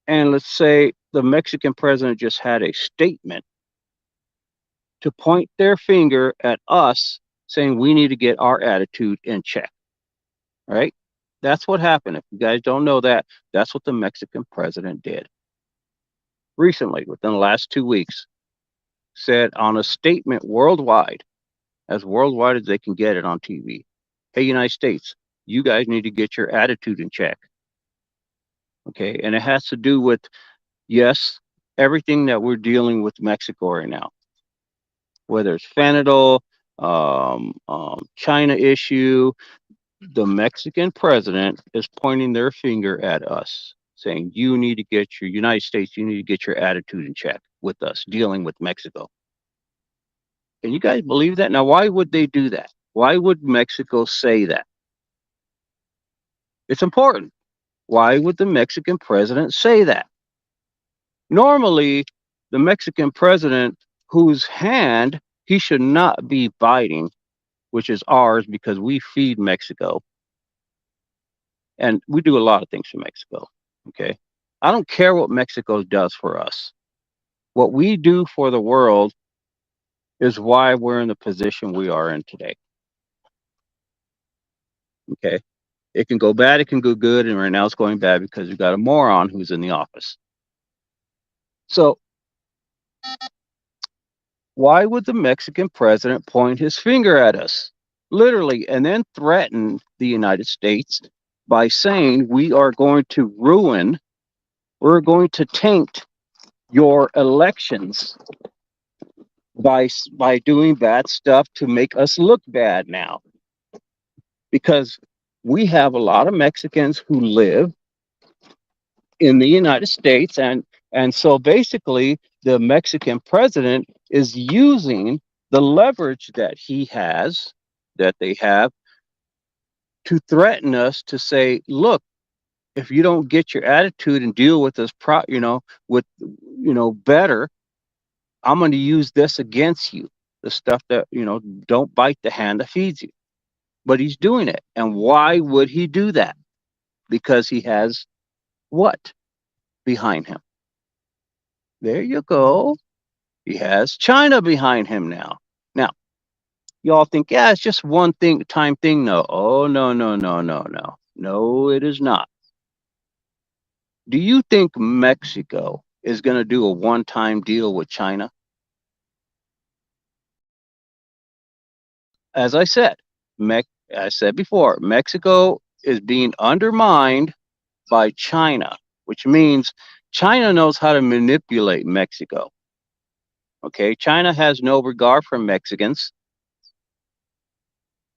and let's say the Mexican president just had a statement to point their finger at us, saying we need to get our attitude in check, right? That's what happened. If you guys don't know that, that's what the Mexican president did recently, within the last 2 weeks. Said on a statement worldwide, as worldwide as they can get it on TV, hey, United States, you guys need to get your attitude in check. Okay. And it has to do with, yes, everything that we're dealing with Mexico right now, whether it's fentanyl, China issue. The Mexican president is pointing their finger at us, saying, you need to get your United States, you need to get your attitude in check with us dealing with Mexico. Can you guys believe that? Now, why would they do that? Why would Mexico say that? It's important. Why would the Mexican president say that? Normally, the Mexican president, whose hand he should not be biting, which is ours because we feed Mexico, and we do a lot of things for Mexico. Okay. I don't care what Mexico does for us. What we do for the world is why we're in the position we are in today. Okay. It can go bad, it can go good, and right now it's going bad because we've got a moron who's in the office. So, why would the Mexican president point his finger at us, literally, and then threaten the United States by saying we are going to ruin, we're going to taint your elections by doing bad stuff to make us look bad now? Because we have a lot of Mexicans who live in the United States, and so basically the Mexican president is using the leverage that he has, that they have, to threaten us to say, look, if you don't get your attitude and deal with this better, I'm going to use this against you. The stuff that, don't bite the hand that feeds you. But he's doing it. And why would he do that? Because he has what behind him? There you go. He has China behind him now. Now, y'all think, yeah, it's just one time thing. No. Oh, no, no, no, no, no. No, it is not. Do you think Mexico is going to do a one-time deal with China? As I said, I said before, Mexico is being undermined by China, which means China knows how to manipulate Mexico. Okay, China has no regard for Mexicans.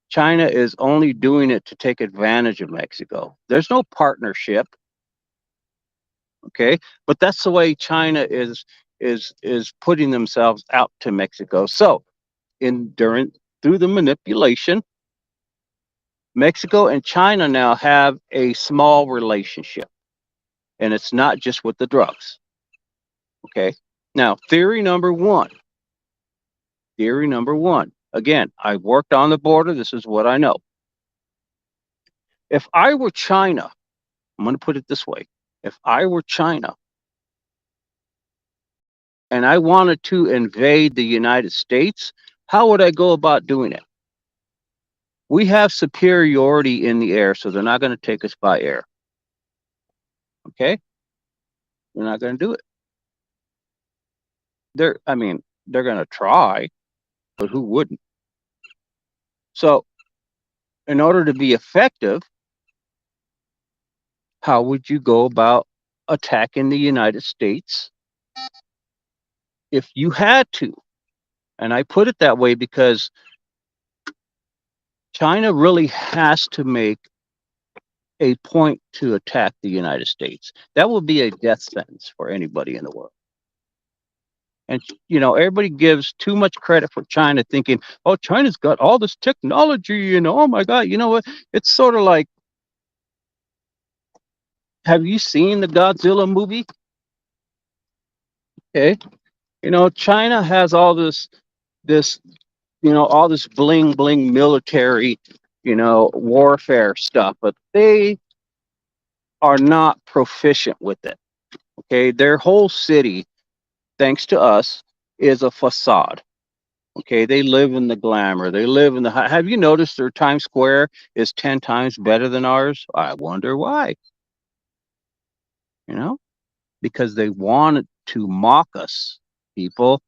China is only doing it to take advantage of Mexico. There's no partnership. Okay, but that's the way China is putting themselves out to Mexico. So, through the manipulation, Mexico and China now have a small relationship, and it's not just with the drugs. Okay. Now, theory number one. Again, I worked on the border. This is what I know. If I were China, I'm going to put it this way. If I were China and I wanted to invade the United States, how would I go about doing it? We have superiority in the air, so they're not going to take us by air. Okay? They're not going to do it. They're going to try, but who wouldn't? So, in order to be effective, how would you go about attacking the United States if you had to? And I put it that way because China really has to make a point to attack the United States. That would be a death sentence for anybody in the world. And, everybody gives too much credit for China, thinking, oh, China's got all this technology, oh my God, you know what? It's sort of like, have you seen the Godzilla movie? Okay. China has all this, all this bling bling military warfare stuff, but they are not proficient with it. Okay, their whole city, thanks to us, is a facade. Okay, they live in the glamour. They live in the. Have you noticed their Times Square is 10 times better than ours? I wonder why. You know, because they wanted to mock us, people.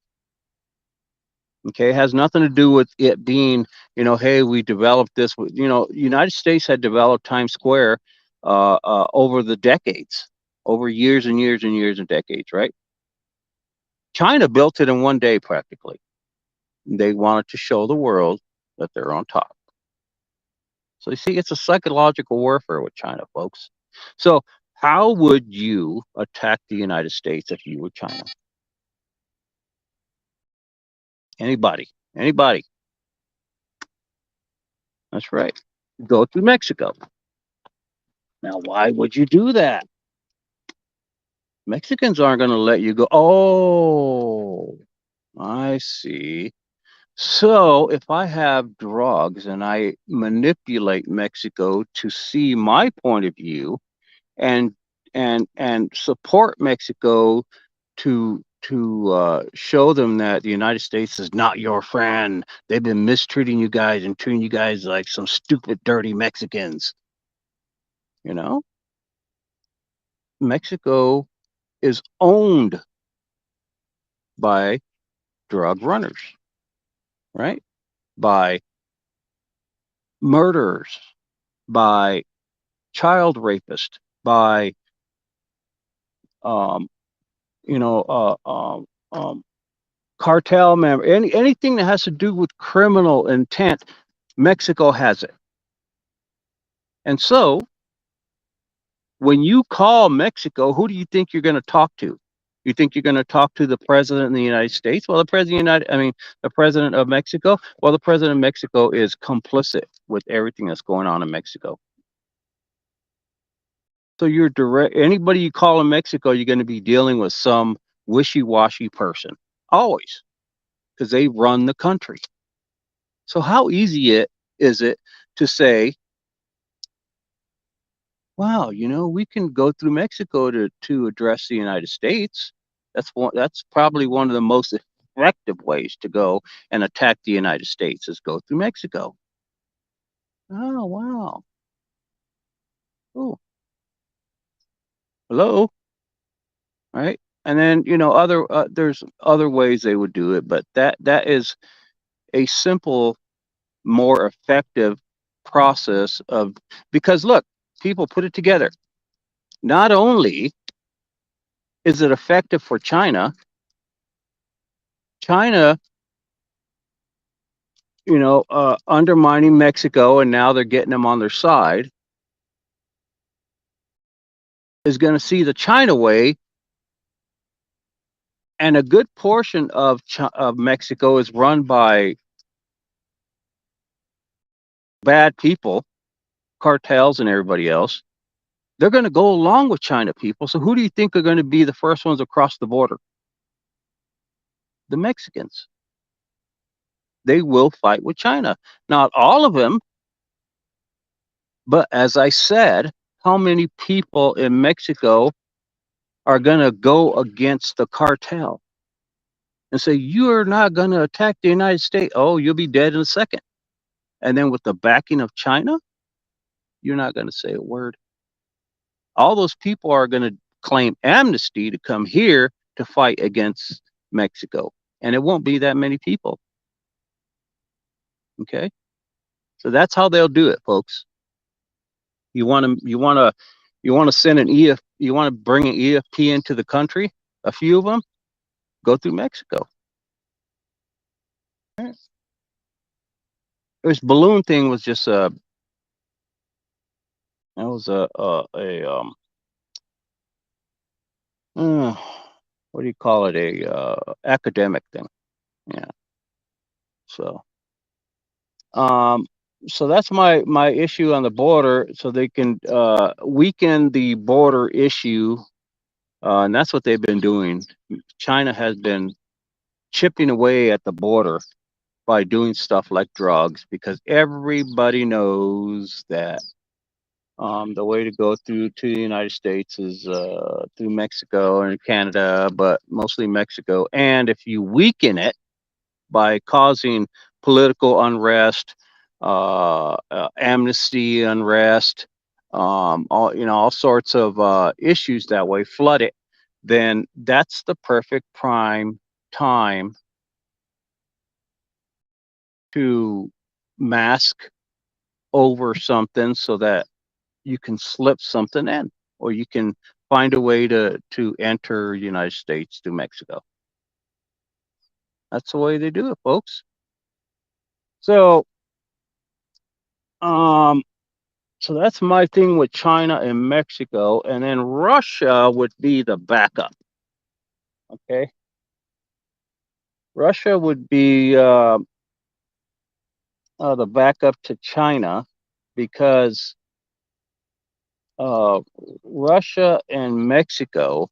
Okay, it has nothing to do with it being, hey, we developed this. United States had developed Times Square over the decades, over years and years and years and decades, right? China built it in one day practically. They wanted to show the world that they're on top. So you see, it's a psychological warfare with China, folks. So how would you attack the United States if you were China? Anybody? Anybody? That's right. Go through Mexico. Now, why would you do that? Mexicans aren't going to let you go. Oh, I see. So if I have drugs and I manipulate Mexico to see my point of view and and support Mexico to show them that the United States is not your friend. They've been mistreating you guys and treating you guys like some stupid, dirty Mexicans. You know, Mexico is owned by drug runners, right? By murderers, by child rapists, by um, you know, cartel member, anything that has to do with criminal intent. Mexico has it, and so when you call Mexico, who do you think you're going to talk to? You think you're going to talk to the president of the United States? Well, the president of Mexico. Well, the president of Mexico is complicit with everything that's going on in Mexico. So you're direct. Anybody you call in Mexico, you're going to be dealing with some wishy-washy person, always, because they run the country. So how easy is it to say, wow, we can go through Mexico to address the United States. That's probably one of the most effective ways to go and attack the United States is go through Mexico. Oh, wow. Oh, hello. Right. And then, there's other ways they would do it, but that is a simple, more effective process of, because look, people put it together. Not only is it effective for China, China, undermining Mexico, and now they're getting them on their side, is going to see the China way, and a good portion of Mexico is run by bad people, cartels, and everybody else. They're going to go along with China people. So who do you think are going to be the first ones across the border? The Mexicans. They will fight with China. Not all of them, but as I said, how many people in Mexico are going to go against the cartel and say, you're not going to attack the United States? Oh, you'll be dead in a second. And then with the backing of China, you're not going to say a word. All those people are going to claim amnesty to come here to fight against Mexico. And it won't be that many people. Okay. So that's how they'll do it, folks. You want to send you want to bring an EFP into the country, a few of them, go through Mexico. This balloon thing was just what do you call it, a academic thing. Yeah. So so that's my issue on the border, so they can weaken the border issue, and that's what they've been doing. China has been chipping away at the border by doing stuff like drugs, because everybody knows that the way to go through to the United States is through Mexico and Canada, but mostly Mexico. And if you weaken it by causing political unrest, amnesty unrest, all sorts of issues that way, flood it, then that's the perfect prime time to mask over something so that you can slip something in, or you can find a way to enter the United States through Mexico. That's the way they do it, folks. So, um, so that's my thing with China and Mexico, and then Russia would be the backup. Okay, Russia would be the backup to China, because uh, Russia and Mexico,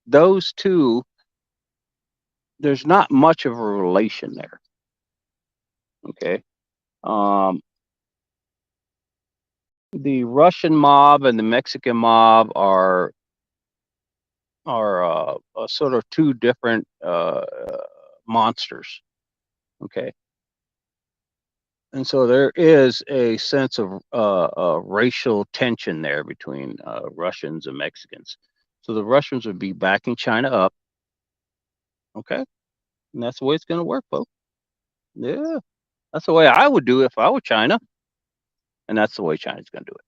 those two, there's not much of a relation there. Okay. Um, the Russian mob and the Mexican mob are sort of two different monsters. Okay, and so there is a sense of racial tension there between Russians and Mexicans. So the Russians would be backing China up. Okay, and that's the way it's going to work, folks. Yeah, that's the way I would do it if I were China, and that's the way China's going to do it.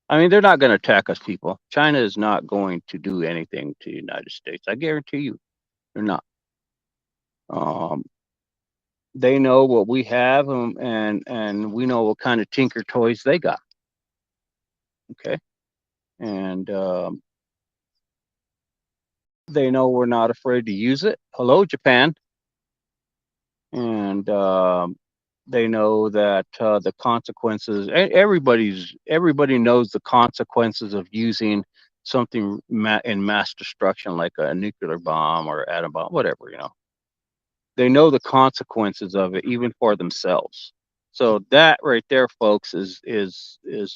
I mean, they're not going to attack us, people. China is not going to do anything to the United States. I guarantee you, they're not. Um, they know what we have, and we know what kind of tinker toys they got. Okay, and they know we're not afraid to use it. Hello, Japan, and they know that the consequences. Everybody knows the consequences of using something in mass destruction, like a nuclear bomb or atom bomb, whatever. They know the consequences of it, even for themselves. So that right there, folks, is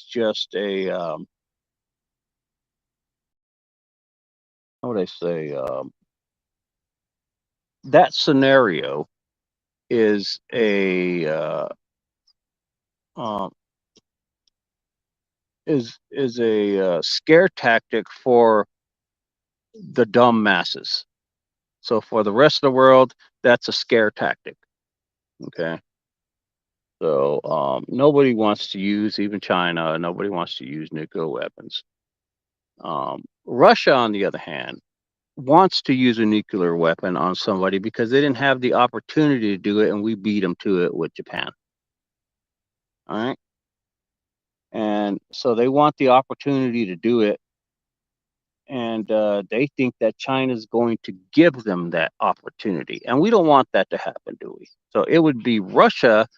just a how would I say, that scenario is a um, is a scare tactic for the dumb masses. So for the rest of the world, that's a scare tactic. Okay. So nobody wants to use, even China, nobody wants to use nuclear weapons. Russia, on the other hand, wants to use a nuclear weapon on somebody because they didn't have the opportunity to do it, and we beat them to it with Japan. All right. And so they want the opportunity to do it, and they think that China is going to give them that opportunity, and we don't want that to happen, do we? So it would be Russia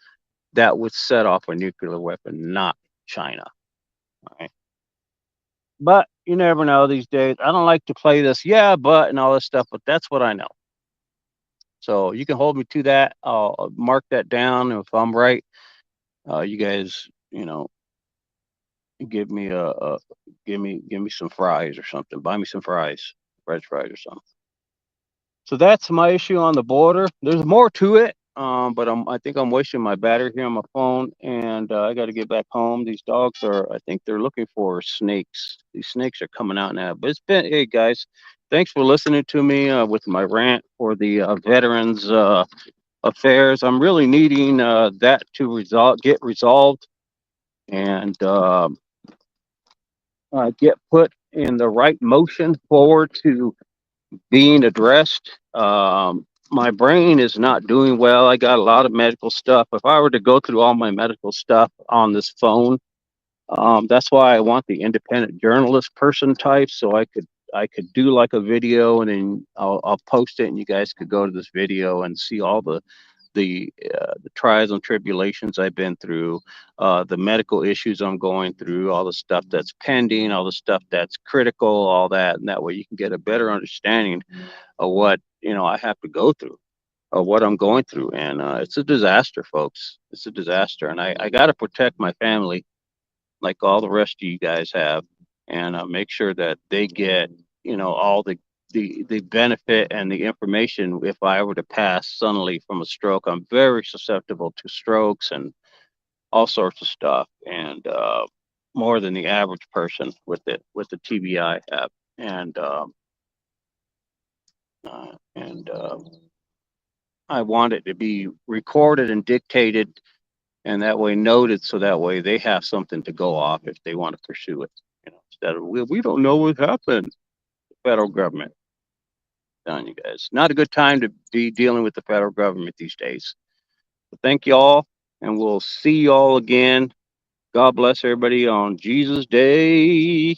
that would set off a nuclear weapon, not China. All right. But you never know these days. I don't like to play this, yeah, but and all this stuff, but that's what I know. So you can hold me to that. I'll mark that down. If I'm right, you guys, give me give me some fries or something. Buy me some fries, French fries or something. So that's my issue on the border. There's more to it, but I think I'm wasting my battery here on my phone, and I got to get back home. These dogs I think they're looking for snakes. These snakes are coming out now. But hey guys, thanks for listening to me with my rant for the veterans affairs. I'm really needing that to get resolved, and get put in the right motion forward to being addressed. My brain is not doing well. I got a lot of medical stuff. If I were to go through all my medical stuff on this phone, that's why I want the independent journalist person type, so I could do like a video, and then I'll post it, and you guys could go to this video and see all the trials and tribulations I've been through, the medical issues I'm going through, all the stuff that's pending, all the stuff that's critical, all that, and that way you can get a better understanding of what I have to go through. of what I'm going through, and it's a disaster, folks. It's a disaster, and I got to protect my family like all the rest of you guys have, and make sure that they get, all the benefit and the information if I were to pass suddenly from a stroke. I'm very susceptible to strokes and all sorts of stuff, and more than the average person with the TBI have, and and I want it to be recorded and dictated, and that way noted, so that way they have something to go off if they want to pursue it. Instead of we don't know what happened. The federal government, I'm telling you guys, not a good time to be dealing with the federal government these days. So thank you all, and we'll see you all again. God bless everybody on Jesus Day.